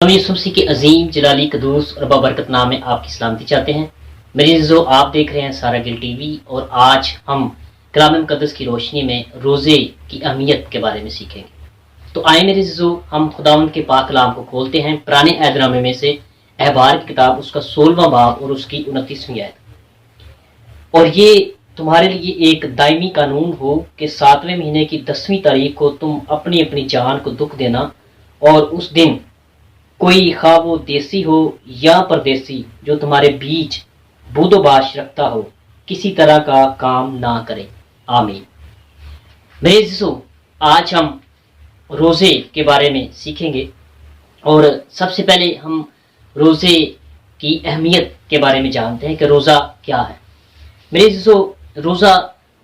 ہم یسوع مسیح کے عظیم جلالی قدوس اور بابرکت نام میں آپ کی سلامتی چاہتے ہیں۔ میری عزیزو، آپ دیکھ رہے ہیں سارا گل ٹی وی، اور آج ہم کلام مقدس کی روشنی میں روزے کی اہمیت کے بارے میں سیکھیں گے۔ تو آئیں میری عزیزو، ہم خداوند کے پاک کلام کو کھولتے ہیں، پرانے عہد نامے میں سے احبار کی کتاب، اس کا 16واں باب اور اس کی 29ویں آیت۔ اور یہ تمہارے لیے ایک دائمی قانون ہو کہ 7ویں مہینے کی 10ویں تاریخ کو تم اپنی اپنی جان کو دکھ دینا، اور اس دن کوئی خواہ وہ دیسی ہو یا پردیسی جو تمہارے بیچ بود و باش رکھتا ہو کسی طرح کا کام نہ کرے۔ آمین۔ میرے عزیزو، آج ہم روزے کے بارے میں سیکھیں گے، اور سب سے پہلے ہم روزے کی اہمیت کے بارے میں جانتے ہیں کہ روزہ کیا ہے۔ میرے عزیزو، روزہ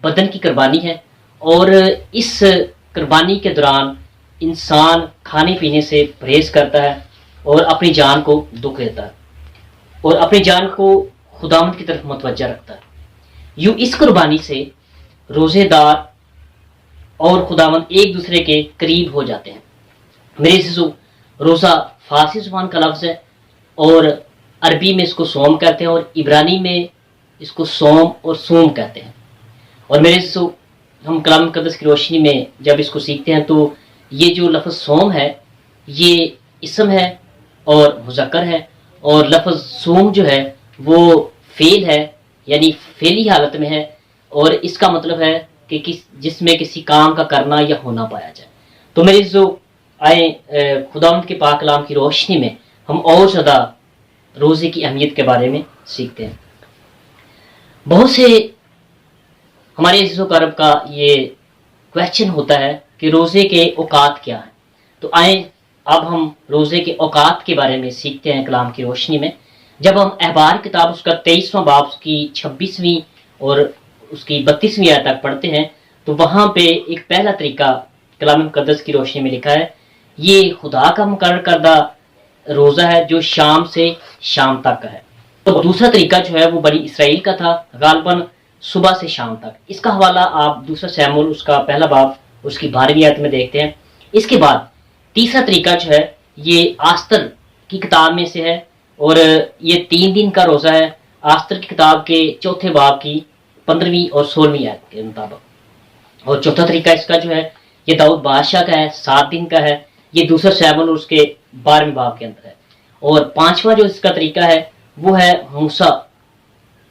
بدن کی قربانی ہے، اور اس قربانی کے دوران انسان کھانے پینے سے پرہیز کرتا ہے اور اپنی جان کو دکھ دیتا ہے، اور اپنی جان کو خداوند کی طرف متوجہ رکھتا ہے۔ یوں اس قربانی سے روزے دار اور خداوند ایک دوسرے کے قریب ہو جاتے ہیں۔ میرے عزیزو، روزہ فارسی زبان کا لفظ ہے، اور عربی میں اس کو صوم کہتے ہیں، اور عبرانی میں اس کو صوم اور صوم کہتے ہیں۔ اور میرے عزیزو، ہم کلام مقدس کی روشنی میں جب اس کو سیکھتے ہیں تو یہ جو لفظ صوم ہے یہ اسم ہے اور مذکر ہے، اور لفظ صوم جو ہے وہ فعل ہے، یعنی فعلی حالت میں ہے، اور اس کا مطلب ہے کہ جس میں کسی کام کا کرنا یا ہونا پایا جائے۔ تو میرے عزیزو، آئیں خداوند کے پاک کلام کی روشنی میں ہم اور زیادہ روزے کی اہمیت کے بارے میں سیکھتے ہیں۔ بہت سے ہمارے عزیز و کرب کا یہ کویشچن ہوتا ہے کہ روزے کے اوقات کیا ہیں۔ تو آئیں اب ہم روزے کے اوقات کے بارے میں سیکھتے ہیں کلام کی روشنی میں۔ جب ہم احبار کتاب اس کا 23واں باب اس کی 26ویں اور اس کی 32ویں آیت تک پڑھتے ہیں تو وہاں پہ ایک پہلا طریقہ کلام مقدس کی روشنی میں لکھا ہے، یہ خدا کا مقرر کردہ روزہ ہے جو شام سے شام تک کا ہے۔ اور دوسرا طریقہ جو ہے وہ بنی اسرائیل کا تھا، غالباً صبح سے شام تک۔ اس کا حوالہ آپ دوسرا سیمول اس کا پہلا باب اس کی 12ویں آیت میں دیکھتے ہیں۔ اس کے بعد تیسرا طریقہ جو ہے یہ آستر کی کتاب میں سے ہے، اور یہ 3 دن کا روزہ ہے، آستر کی کتاب کے 4 باب کی 15ویں اور 16ویں آیت کے مطابق۔ اور چوتھا طریقہ اس کا جو ہے یہ داؤد بادشاہ کا ہے، 7 دن کا ہے، یہ دوسرا سیمول اس کے 12ویں باب کے اندر ہے۔ اور 5واں جو اس کا طریقہ ہے وہ ہے موسیٰ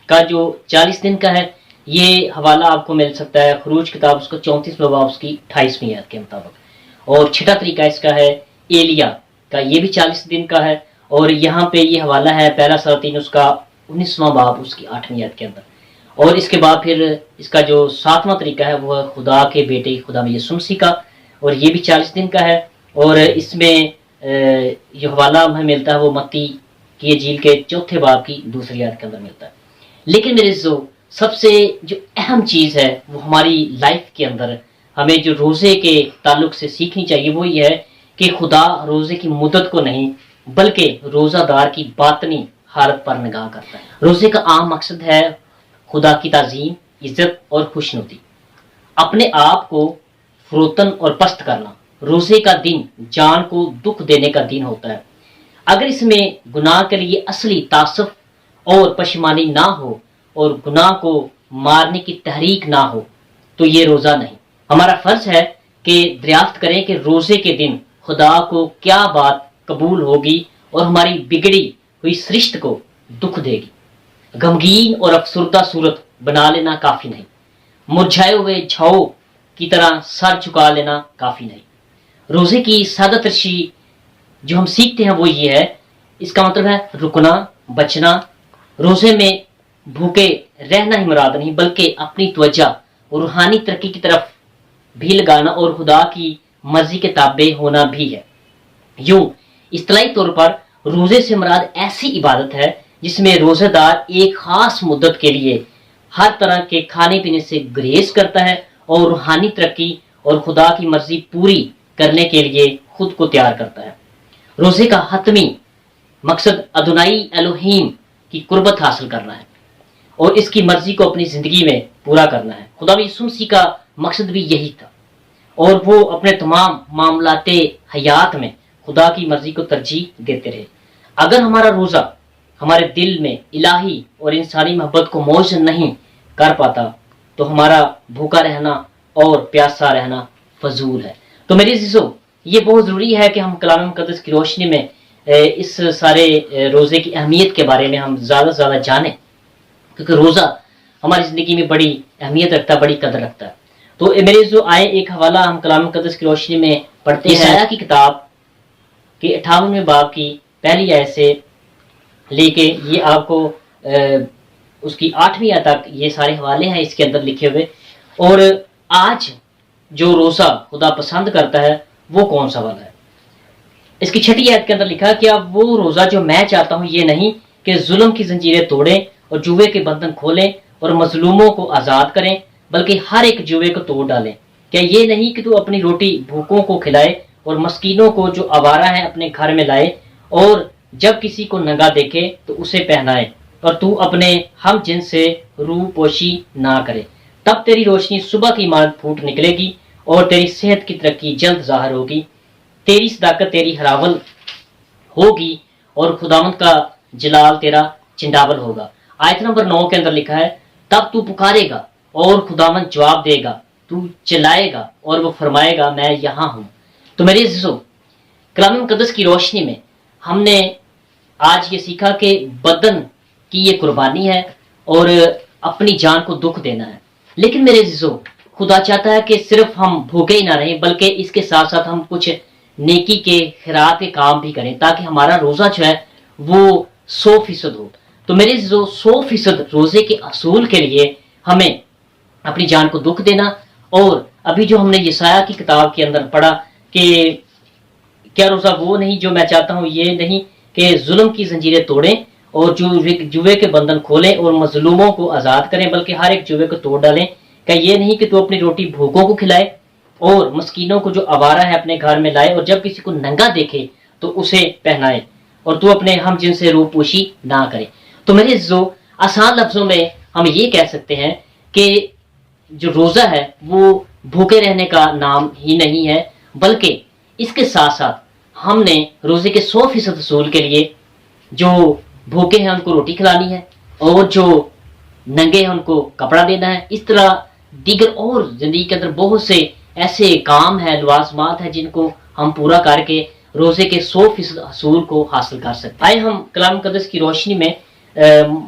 کا جو 40 دن کا ہے، یہ حوالہ آپ کو مل سکتا ہے خروج کتاب اس کا 34واں باب اس کی 28ویں آیت کے مطابق۔ اور چھٹا طریقہ اس کا ہے ایلیا کا، یہ بھی 40 دن کا ہے، اور یہاں پہ یہ حوالہ ہے پہلا سلاطین اس کا 19واں باب اس کی 8ویں آیت کے اندر۔ اور اس کے بعد پھر اس کا جو 7واں طریقہ ہے وہ ہے خدا کے بیٹے خدا یسوع مسیح کا، اور یہ بھی 40 دن کا ہے، اور اس میں یہ حوالہ ہمیں ملتا ہے وہ متی کی انجیل کے 4 باب کی 2 آیت کے اندر ملتا ہے۔ لیکن میرے عزیزو، سب سے جو اہم چیز ہے وہ ہماری لائف کے اندر ہمیں جو روزے کے تعلق سے سیکھنی چاہیے وہ یہ ہے کہ خدا روزے کی مدت کو نہیں بلکہ روزہ دار کی باطنی حالت پر نگاہ کرتا ہے۔ روزے کا عام مقصد ہے خدا کی تعظیم، عزت اور خوشنودی، اپنے آپ کو فروتن اور پست کرنا۔ روزے کا دن جان کو دکھ دینے کا دن ہوتا ہے۔ اگر اس میں گناہ کے لیے اصلی تعصب اور پشیمانی نہ ہو اور گناہ کو مارنے کی تحریک نہ ہو تو یہ روزہ نہیں۔ ہمارا فرض ہے کہ دریافت کریں کہ روزے کے دن خدا کو کیا بات قبول ہوگی اور ہماری بگڑی ہوئی سرشت کو دکھ دے گی۔ غمگین اور افسردہ صورت بنا لینا کافی نہیں، مرجھائے ہوئے جھاؤ کی طرح سر جھکا لینا کافی نہیں۔ روزے کی سادہ ترشی جو ہم سیکھتے ہیں وہ یہ ہے، اس کا مطلب ہے رکنا، بچنا۔ روزے میں بھوکے رہنا ہی مراد نہیں بلکہ اپنی توجہ اور روحانی ترقی کی طرف بھی لگانا اور خدا کی مرضی کے تابع ہونا بھی ہے۔ یوں اصطلاحی طور پر روزے سے مراد ایسی عبادت ہے جس میں روزہ دار ایک خاص مدت کے لیے ہر طرح کے کھانے پینے سے گریز کرتا ہے اور روحانی ترقی اور خدا کی مرضی پوری کرنے کے لیے خود کو تیار کرتا ہے۔ روزے کا حتمی مقصد ادونائی الوہیم کی قربت حاصل کرنا ہے اور اس کی مرضی کو اپنی زندگی میں پورا کرنا ہے۔ خدا یسوع مسیح کا مقصد بھی یہی تھا، اور وہ اپنے تمام معاملات حیات میں خدا کی مرضی کو ترجیح دیتے رہے۔ اگر ہمارا روزہ ہمارے دل میں الہی اور انسانی محبت کو موجود نہیں کر پاتا تو ہمارا بھوکا رہنا اور پیاسا رہنا فضول ہے۔ تو میری عزیزو، یہ بہت ضروری ہے کہ ہم کلام مقدس کی روشنی میں اس سارے روزے کی اہمیت کے بارے میں ہم زیادہ سے زیادہ جانیں، کیونکہ روزہ ہماری زندگی میں بڑی اہمیت رکھتا ہے، بڑی قدر رکھتا ہے۔ تو میرے عزیزو، آئے ایک حوالہ ہم کلام مقدس کی روشنی میں پڑھتے ہیں۔ یسایہ کی کتاب کے 58ویں باب کی پہلی آیت سے لے کے یہ آپ کو اس کی 8ویں آیت تک یہ سارے حوالے ہیں اس کے اندر لکھے ہوئے۔ اور آج جو روزہ خدا پسند کرتا ہے وہ کون سا والا ہے؟ اس کی 6 آیت کے اندر لکھا کہ اب وہ روزہ جو میں چاہتا ہوں یہ نہیں کہ ظلم کی زنجیریں توڑیں اور جوے کے بندھن کھولیں اور مظلوموں کو آزاد کریں، بلکہ ہر ایک جوے کو توڑ ڈالیں۔ کیا یہ نہیں کہ تو اپنی روٹی بھوکوں کو کھلائے اور مسکینوں کو جو آوارہ ہیں اپنے گھر میں لائے، اور جب کسی کو ننگا دیکھے تو اسے پہنائے، اور تو اپنے ہم جن سے روح پوشی نہ کرے۔ تب تیری روشنی صبح کی مانند پھوٹ نکلے گی اور تیری صحت کی ترقی جلد ظاہر ہوگی، تیری صداقت تیری ہراول ہوگی اور خداوند کا جلال تیرا چنڈاول ہوگا۔ آیت نمبر 9 کے اندر لکھا ہے، تب تو پکارے گا اور خداوند جواب دے گا، تو چلائے گا اور وہ فرمائے گا میں یہاں ہوں۔ تو میرے عزیزو، کلام مقدس کی روشنی میں ہم نے آج یہ سیکھا کہ بدن کی یہ قربانی ہے اور اپنی جان کو دکھ دینا ہے، لیکن میرے عزیزو، خدا چاہتا ہے کہ صرف ہم بھوکے ہی نہ رہیں بلکہ اس کے ساتھ ساتھ ہم کچھ نیکی کے خیرات کے کام بھی کریں تاکہ ہمارا روزہ جو ہے وہ 100% ہو۔ تو میرے عزیزو، 100% روزے کے اصول کے لیے ہمیں اپنی جان کو دکھ دینا، اور ابھی جو ہم نے یسایہ کی کتاب کے اندر پڑھا کہ کیا روزہ وہ نہیں جو میں چاہتا ہوں یہ نہیں کہ ظلم کی زنجیریں توڑیں اور جوے کے بندھن کھولیں اور مظلوموں کو آزاد کریں، بلکہ ہر ایک جوے کو توڑ ڈالیں۔ کہ یہ نہیں کہ تو اپنی روٹی بھوکوں کو کھلائے اور مسکینوں کو جو آوارہ ہے اپنے گھر میں لائے، اور جب کسی کو ننگا دیکھے تو اسے پہنائے، اور تو اپنے ہم جن سے روح پوشی نہ کرے۔ تو میرے عزیزو، آسان لفظوں میں ہم یہ کہہ سکتے ہیں کہ جو روزہ ہے وہ بھوکے رہنے کا نام ہی نہیں ہے، بلکہ اس کے ساتھ ساتھ ہم نے روزے کے 100% اصول کے لیے جو بھوکے ہیں ان کو روٹی کھلانی ہے، اور جو ننگے ہیں ان کو کپڑا دینا ہے۔ اس طرح دیگر اور زندگی کے اندر بہت سے ایسے کام ہیں، لوازمات ہیں جن کو ہم پورا کر کے روزے کے 100% اصول کو حاصل کر سکتے ہیں۔ آئے ہم کلام مقدس کی روشنی میں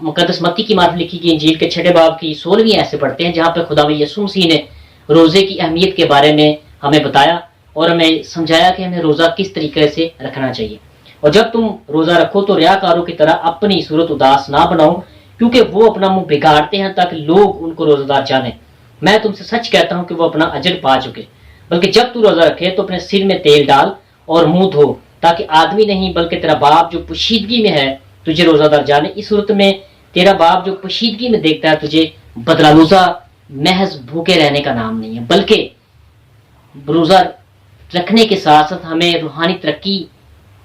مقدس متی کی معرفت لکھی گئی انجیل کے 6 باب کی 16ویں ایسے پڑھتے ہیں، جہاں پہ خدا یسوع مسیح نے روزے کی اہمیت کے بارے میں ہمیں بتایا اور ہمیں سمجھایا کہ ہمیں روزہ کس طریقے سے رکھنا چاہیے۔ اور جب تم روزہ رکھو تو ریاکاروں کی طرح اپنی صورت اداس نہ بناؤ، کیونکہ وہ اپنا منہ بگاڑتے ہیں تاکہ لوگ ان کو روزہ دار جانیں۔ میں تم سے سچ کہتا ہوں کہ وہ اپنا اجر پا چکے۔ بلکہ جب تو روزہ رکھے تو اپنے سر میں تیل ڈال اور منہ دھو، تاکہ آدمی نہیں بلکہ تیرا باپ جو پوشیدگی میں ہے تجھے روزہ دار جانے۔ اس صورت میں تیرا باپ جو پوشیدگی میں دیکھتا ہے تجھے بدلا۔ روزہ محض بھوکے رہنے کا نام نہیں ہے، بلکہ روزہ رکھنے کے ساتھ ساتھ ہمیں روحانی ترقی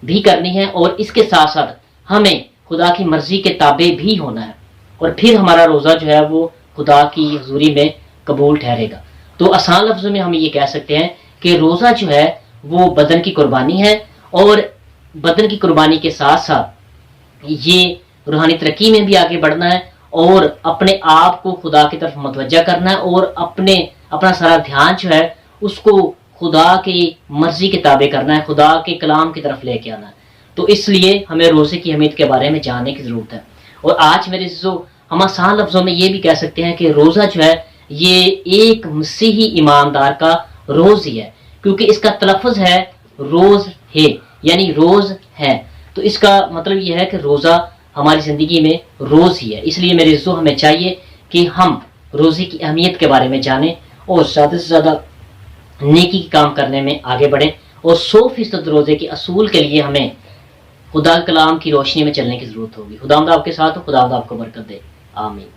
بھی کرنی ہے، اور اس کے ساتھ ساتھ ہمیں خدا کی مرضی کے تابع بھی ہونا ہے، اور پھر ہمارا روزہ جو ہے وہ خدا کی حضوری میں قبول ٹھہرے گا۔ تو آسان لفظوں میں ہم یہ کہہ سکتے ہیں کہ روزہ جو ہے وہ بدن کی قربانی ہے، اور بدن کی قربانی کے ساتھ ساتھ یہ روحانی ترقی میں بھی آگے بڑھنا ہے، اور اپنے آپ کو خدا کی طرف متوجہ کرنا ہے، اور اپنا سارا دھیان جو ہے اس کو خدا کی مرضی کے تابع کرنا ہے، خدا کے کلام کی طرف لے کے آنا ہے۔ تو اس لیے ہمیں روزے کی اہمیت کے بارے میں جاننے کی ضرورت ہے۔ اور آج میرے عزیزو، ہم آسان لفظوں میں یہ بھی کہہ سکتے ہیں کہ روزہ جو ہے یہ ایک مسیحی ایماندار کا روز ہی ہے، کیونکہ اس کا تلفظ ہے روز ہے، یعنی روز ہے۔ تو اس کا مطلب یہ ہے کہ روزہ ہماری زندگی میں روز ہی ہے۔ اس لیے میرے عزیزو، ہمیں چاہیے کہ ہم روزے کی اہمیت کے بارے میں جانیں اور زیادہ سے زیادہ نیکی کام کرنے میں آگے بڑھیں، اور 100% روزے کے اصول کے لیے ہمیں خدا کلام کی روشنی میں چلنے کی ضرورت ہوگی۔ خداوند آپ کے ساتھ ہو، خداوند آپ کو برکت دے، آمین۔